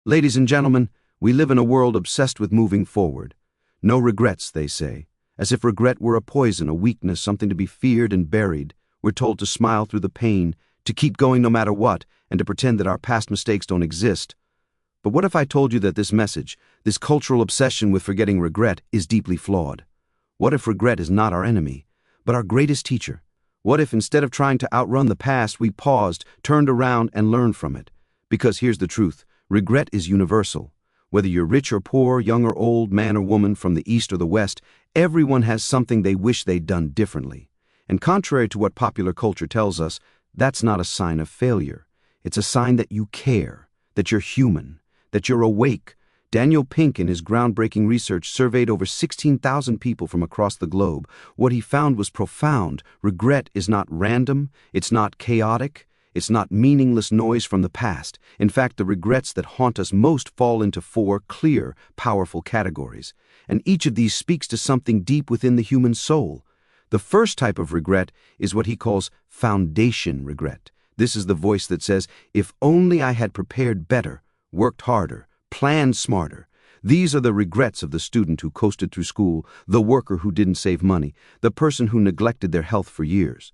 Ladies and gentlemen, we live in a world obsessed with moving forward. No regrets, they say, as if regret were a poison, a weakness, something to be feared and buried. We're told to smile through the pain, to keep going no matter what, and to pretend that our past mistakes don't exist. But what if I told you that this message, this cultural obsession with forgetting regret, is deeply flawed? What if regret is not our enemy, but our greatest teacher? What if instead of trying to outrun the past, we paused, turned around, and learned from it? Because here's the truth. Regret is universal. Whether you're rich or poor, young or old, man or woman, from the East or the West, everyone has something they wish they'd done differently. And contrary to what popular culture tells us, that's not a sign of failure. It's a sign that you care, that you're human, that you're awake. Daniel Pink, in his groundbreaking research, surveyed over 16,000 people from across the globe. What he found was profound. Regret is not random, it's not chaotic, it's not meaningless noise from the past. In fact, the regrets that haunt us most fall into four clear, powerful categories. And each of these speaks to something deep within the human soul. The first type of regret is what he calls foundation regret. This is the voice that says, if only I had prepared better, worked harder, planned smarter. These are the regrets of the student who coasted through school, the worker who didn't save money, the person who neglected their health for years.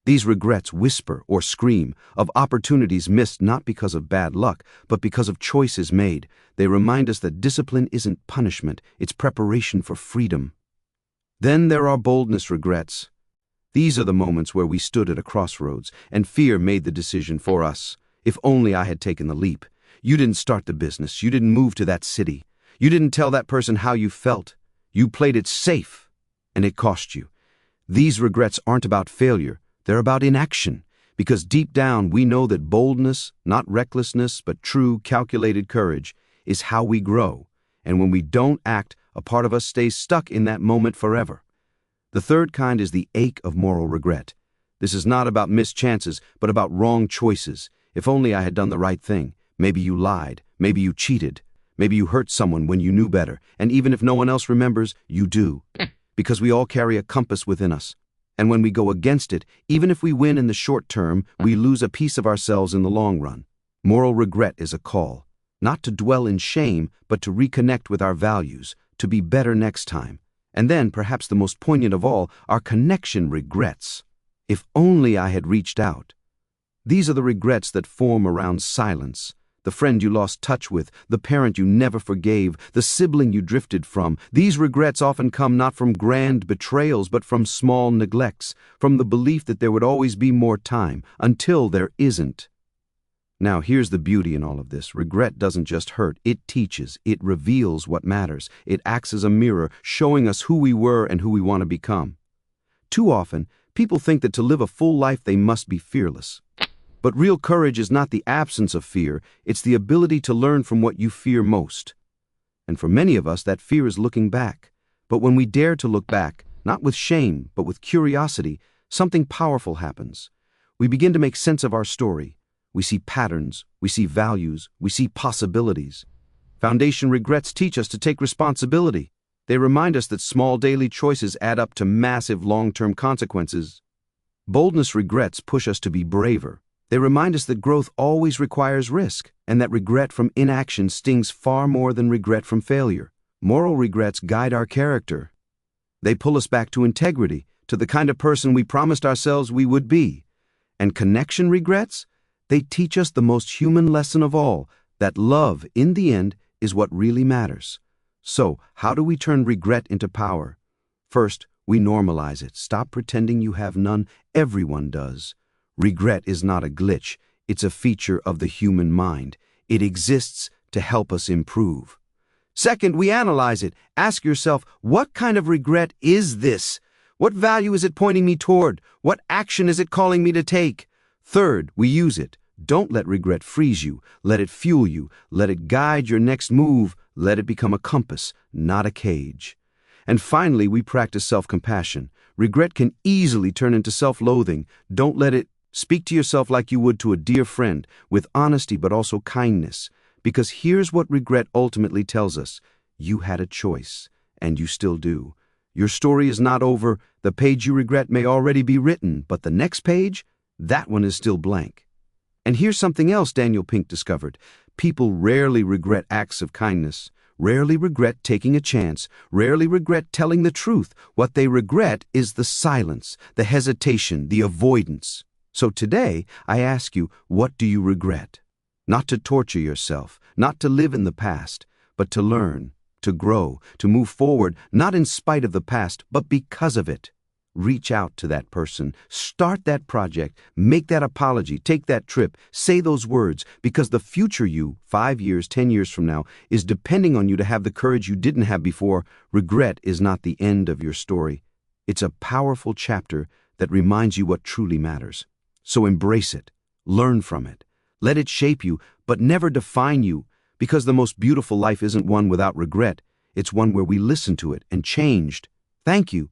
These regrets whisper or scream of opportunities missed not because of bad luck, but because of choices made. They remind us that discipline isn't punishment, it's preparation for freedom. Then there are boldness regrets. These are the moments where we stood at a crossroads and fear made the decision for us. If only I had taken the leap. You didn't start the business, you didn't move to that city, you didn't tell that person how you felt. You played it safe, and it cost you. These regrets aren't about failure. They're about inaction, because deep down we know that boldness, not recklessness, but true, calculated courage, is how we grow. And when we don't act, a part of us stays stuck in that moment forever. The third kind is the ache of moral regret. This is not about missed chances, but about wrong choices. If only I had done the right thing. Maybe you lied, maybe you cheated, maybe you hurt someone when you knew better. And even if no one else remembers, you do. Because we all carry a compass within us. And when we go against it, even if we win in the short term, we lose a piece of ourselves in the long run. Moral regret is a call, not to dwell in shame, but to reconnect with our values, to be better next time. And then, perhaps the most poignant of all, our connection regrets. If only I had reached out. These are the regrets that form around silence. The friend you lost touch with, the parent you never forgave, the sibling you drifted from. These regrets often come not from grand betrayals, but from small neglects, from the belief that there would always be more time, until there isn't. Now, here's the beauty in all of this. Regret doesn't just hurt, it teaches, it reveals what matters. It acts as a mirror, showing us who we were and who we want to become. Too often, people think that to live a full life they must be fearless. But real courage is not the absence of fear, it's the ability to learn from what you fear most. And for many of us, that fear is looking back. But when we dare to look back, not with shame, but with curiosity, something powerful happens. We begin to make sense of our story. We see patterns, we see values, we see possibilities. Foundation regrets teach us to take responsibility. They remind us that small daily choices add up to massive long-term consequences. Boldness regrets push us to be braver. They remind us that growth always requires risk, and that regret from inaction stings far more than regret from failure. Moral regrets guide our character. They pull us back to integrity, to the kind of person we promised ourselves we would be. And connection regrets? They teach us the most human lesson of all, that love, in the end, is what really matters. So, how do we turn regret into power? First, we normalize it. Stop pretending you have none. Everyone does. Regret is not a glitch, it's a feature of the human mind. It exists to help us improve. Second, we analyze it. Ask yourself, what kind of regret is this? What value is it pointing me toward? What action is it calling me to take? Third, we use it. Don't let regret freeze you. Let it fuel you. Let it guide your next move. Let it become a compass, not a cage. And finally, we practice self-compassion. Regret can easily turn into self-loathing. Don't let it. Speak to yourself like you would to a dear friend, with honesty but also kindness. Because here's what regret ultimately tells us. You had a choice, and you still do. Your story is not over. The page you regret may already be written, but the next page, that one is still blank. And here's something else Daniel Pink discovered. People rarely regret acts of kindness, rarely regret taking a chance, rarely regret telling the truth. What they regret is the silence, the hesitation, the avoidance. So today, I ask you, what do you regret? Not to torture yourself, not to live in the past, but to learn, to grow, to move forward, not in spite of the past, but because of it. Reach out to that person, start that project, make that apology, take that trip, say those words, because the future you, 5 years, 10 years from now, is depending on you to have the courage you didn't have before. Regret is not the end of your story. It's a powerful chapter that reminds you what truly matters. So embrace it, learn from it, let it shape you, but never define you, because the most beautiful life isn't one without regret. It's one where we listen to it and changed. Thank you